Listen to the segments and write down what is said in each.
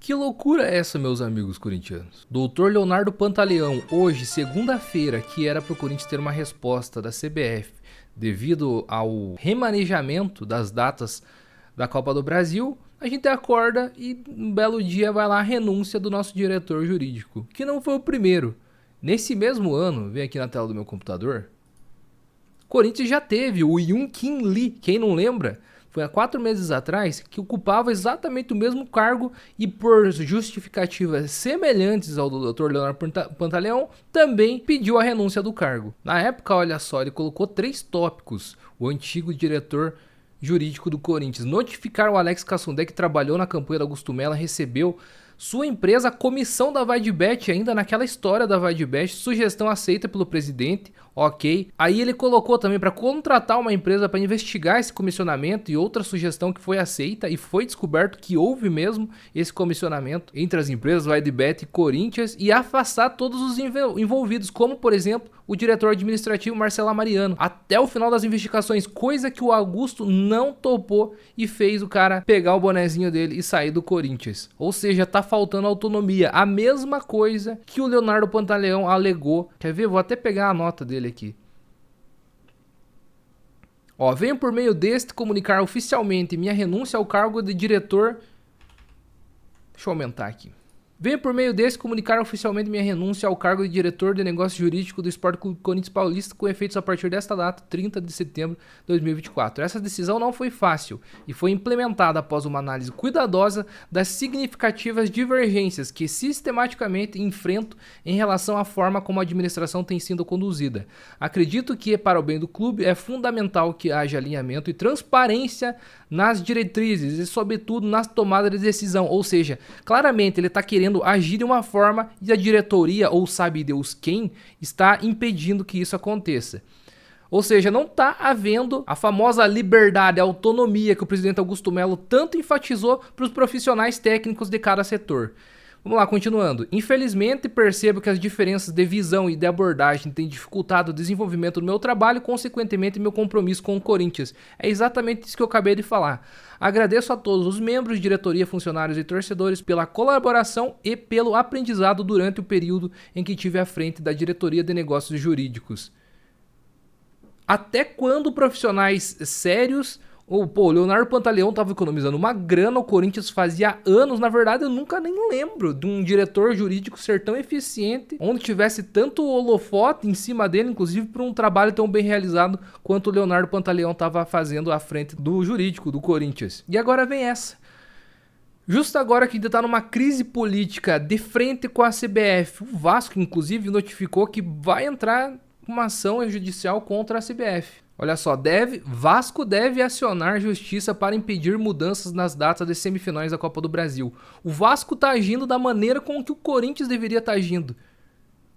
Que loucura é essa, meus amigos corintianos? Doutor Leonardo Pantaleão, hoje, segunda-feira, que era para o Corinthians ter uma resposta da CBF devido ao remanejamento das datas da Copa do Brasil, a gente acorda e um belo dia vai lá a renúncia do nosso diretor jurídico, que não foi o primeiro. Nesse mesmo ano, vem aqui na tela do meu computador, Corinthians já teve o Yoon-Kim Lee, quem não lembra? Foi há 4 meses atrás que ocupava exatamente o mesmo cargo e por justificativas semelhantes ao do Dr. Leonardo Pantaleão, também pediu a renúncia do cargo. Na época, olha só, ele colocou 3 tópicos. O antigo diretor jurídico do Corinthians notificar o Alex Cassundé, que trabalhou na campanha da Augusto Mella, recebeu sua empresa a comissão da Vaidbet, ainda naquela história da Vaidbet, sugestão aceita pelo presidente, ok. Aí ele colocou também para contratar uma empresa para investigar esse comissionamento e outra sugestão que foi aceita e foi descoberto que houve mesmo esse comissionamento entre as empresas Vaidbet e Corinthians e afastar todos os envolvidos, como por exemplo o diretor administrativo Marcelo Mariano, até o final das investigações, coisa que o Augusto não topou e fez o cara pegar o bonezinho dele e sair do Corinthians. Ou seja, tá faltando autonomia, a mesma coisa que o Leonardo Pantaleão alegou. Quer ver? Vou até pegar a nota dele aqui. Ó, venho por meio deste comunicar oficialmente minha renúncia ao cargo de diretor. Deixa eu aumentar aqui. Venho por meio desse comunicar oficialmente minha renúncia ao cargo de diretor de negócio jurídico do Sport Clube Corinthians Paulista com efeitos a partir desta data, 30 de setembro de 2024. Essa decisão não foi fácil e foi implementada após uma análise cuidadosa das significativas divergências que sistematicamente enfrento em relação à forma como a administração tem sido conduzida. Acredito que, para o bem do clube, é fundamental que haja alinhamento e transparência nas diretrizes e, sobretudo, nas tomadas de decisão. Ou seja, claramente ele está querendo agir de uma forma e a diretoria, ou sabe Deus quem, está impedindo que isso aconteça. Ou seja, não está havendo a famosa liberdade, a autonomia que o presidente Augusto Mella tanto enfatizou para os profissionais técnicos de cada setor. Vamos lá, continuando. Infelizmente, percebo que as diferenças de visão e de abordagem têm dificultado o desenvolvimento do meu trabalho e, consequentemente, meu compromisso com o Corinthians. É exatamente isso que eu acabei de falar. Agradeço a todos os membros, diretoria, funcionários e torcedores pela colaboração e pelo aprendizado durante o período em que tive à frente da diretoria de negócios jurídicos. Até quando profissionais sérios... o Leonardo Pantaleão estava economizando uma grana, o Corinthians fazia anos, na verdade eu nunca nem lembro de um diretor jurídico ser tão eficiente, onde tivesse tanto holofote em cima dele, inclusive por um trabalho tão bem realizado quanto o Leonardo Pantaleão estava fazendo à frente do jurídico do Corinthians. E agora vem essa. Justo agora que ainda está numa crise política de frente com a CBF, o Vasco inclusive notificou que vai entrar uma ação judicial contra a CBF. Olha só, Vasco deve acionar justiça para impedir mudanças nas datas das semifinais da Copa do Brasil. O Vasco está agindo da maneira com que o Corinthians deveria estar agindo.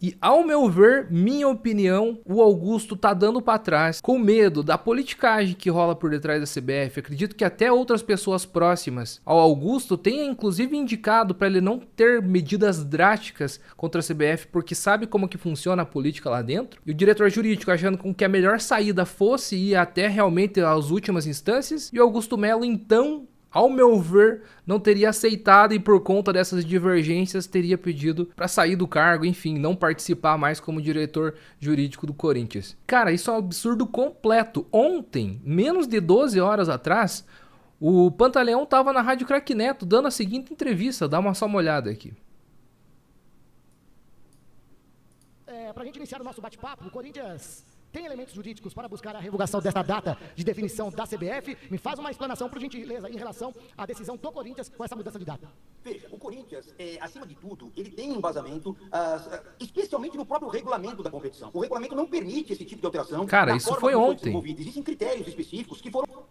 E, ao meu ver, minha opinião, o Augusto tá dando para trás, com medo da politicagem que rola por detrás da CBF. Acredito que até outras pessoas próximas ao Augusto tenham inclusive indicado para ele não ter medidas drásticas contra a CBF, porque sabe como que funciona a política lá dentro. E o diretor jurídico achando com que a melhor saída fosse ir até realmente às últimas instâncias. E o Augusto Mella, então, ao meu ver, não teria aceitado e por conta dessas divergências teria pedido para sair do cargo, enfim, não participar mais como diretor jurídico do Corinthians. Cara, isso é um absurdo completo. Ontem, menos de 12 horas atrás, o Pantaleão estava na Rádio Craque Neto dando a seguinte entrevista, dá só uma olhada aqui. Para a gente iniciar o nosso bate-papo, o Corinthians tem elementos jurídicos para buscar a revogação desta data de definição da CBF? Me faz uma explanação, por gentileza, em relação à decisão do Corinthians com essa mudança de data. Veja, o Corinthians, acima de tudo, ele tem um embasamento, especialmente no próprio regulamento da competição. O regulamento não permite esse tipo de alteração. Cara, isso foi ontem. Existem critérios específicos que foram...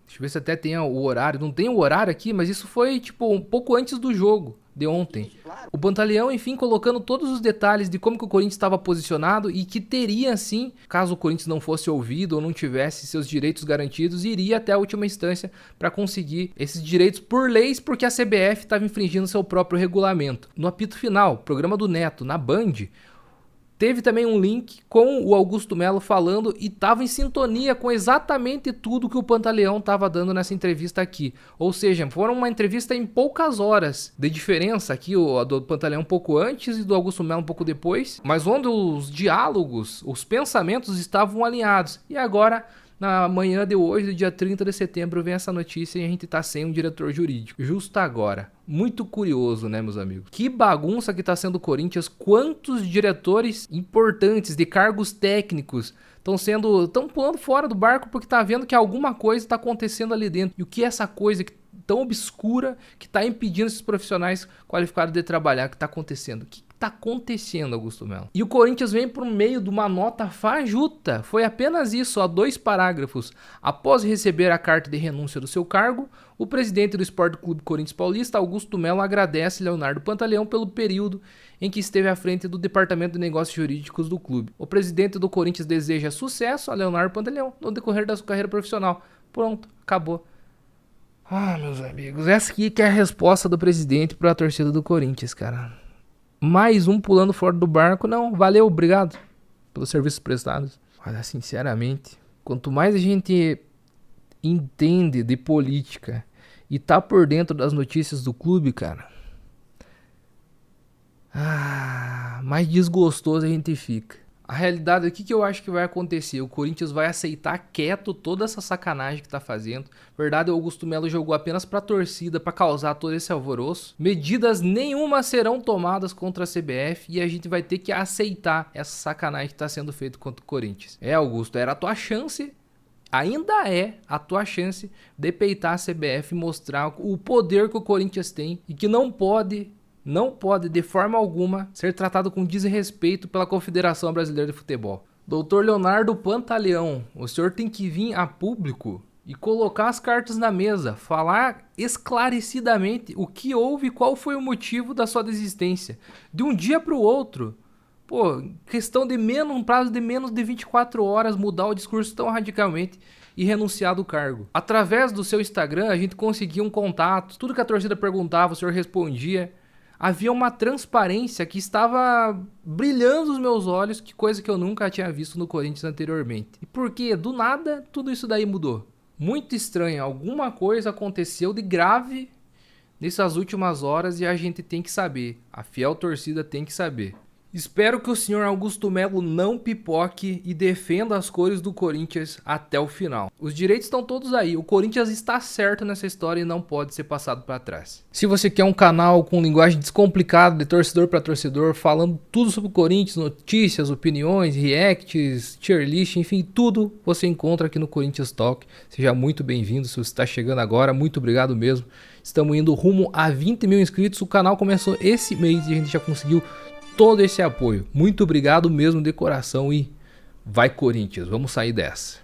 Deixa eu ver se até tem o horário. Não tem o horário aqui, mas isso foi tipo um pouco antes do jogo de ontem. O Pantaleão, enfim, colocando todos os detalhes de como que o Corinthians estava posicionado e que teria, sim, caso o Corinthians não fosse ouvido ou não tivesse seus direitos garantidos, iria até a última instância para conseguir esses direitos por leis, porque a CBF estava infringindo seu próprio regulamento. No apito final, programa do Neto, na Band, teve também um link com o Augusto Melo falando e estava em sintonia com exatamente tudo que o Pantaleão estava dando nessa entrevista aqui. Ou seja, foram uma entrevista em poucas horas de diferença aqui, a do Pantaleão um pouco antes e do Augusto Melo um pouco depois, mas onde os diálogos, os pensamentos estavam alinhados. E agora, na manhã de hoje, do dia 30 de setembro, vem essa notícia e a gente tá sem um diretor jurídico. Justo agora. Muito curioso, né, meus amigos? Que bagunça que tá sendo o Corinthians. Quantos diretores importantes de cargos técnicos estão pulando fora do barco porque tá vendo que alguma coisa tá acontecendo ali dentro. E o que é essa coisa tão obscura que tá impedindo esses profissionais qualificados de trabalhar? Que tá acontecendo? O que tá acontecendo, Augusto Melo? E o Corinthians vem por meio de uma nota fajuta. Foi apenas isso, ó, 2 parágrafos. Após receber a carta de renúncia do seu cargo, o presidente do Sport Clube Corinthians Paulista, Augusto Melo, agradece Leonardo Pantaleão pelo período em que esteve à frente do Departamento de Negócios Jurídicos do clube. O presidente do Corinthians deseja sucesso a Leonardo Pantaleão no decorrer da sua carreira profissional. Pronto, acabou. Ah, meus amigos, essa aqui que é a resposta do presidente para a torcida do Corinthians, cara. Mais um pulando fora do barco. Não, valeu, obrigado pelos serviços prestados. Olha, sinceramente, quanto mais a gente entende de política e tá por dentro das notícias do clube, cara, mais desgostoso a gente fica. A realidade é o que eu acho que vai acontecer. O Corinthians vai aceitar quieto toda essa sacanagem que tá fazendo. Verdade, o Augusto Melo jogou apenas pra torcida, pra causar todo esse alvoroço. Medidas nenhuma serão tomadas contra a CBF e a gente vai ter que aceitar essa sacanagem que tá sendo feita contra o Corinthians. Augusto, era a tua chance, ainda é a tua chance de peitar a CBF e mostrar o poder que o Corinthians tem e que não pode de forma alguma ser tratado com desrespeito pela Confederação Brasileira de Futebol. Doutor Leonardo Pantaleão, o senhor tem que vir a público e colocar as cartas na mesa, falar esclarecidamente o que houve e qual foi o motivo da sua desistência. De um dia para o outro, questão de um prazo de menos de 24 horas, mudar o discurso tão radicalmente e renunciar do cargo. Através do seu Instagram, a gente conseguia um contato, tudo que a torcida perguntava, o senhor respondia. Havia uma transparência que estava brilhando os meus olhos, que coisa que eu nunca tinha visto no Corinthians anteriormente. E por quê? Do nada, tudo isso daí mudou. Muito estranho, alguma coisa aconteceu de grave nessas últimas horas e a gente tem que saber. A fiel torcida tem que saber. Espero que o senhor Augusto Melo não pipoque e defenda as cores do Corinthians até o final. Os direitos estão todos aí, o Corinthians está certo nessa história e não pode ser passado para trás. Se você quer um canal com linguagem descomplicada, de torcedor para torcedor, falando tudo sobre o Corinthians, notícias, opiniões, reacts, tier list, enfim, tudo você encontra aqui no Corinthians Talk. Seja muito bem-vindo, se você está chegando agora, muito obrigado mesmo. Estamos indo rumo a 20 mil inscritos, o canal começou esse mês e a gente já conseguiu todo esse apoio. Muito obrigado mesmo de coração e vai Corinthians, vamos sair dessa.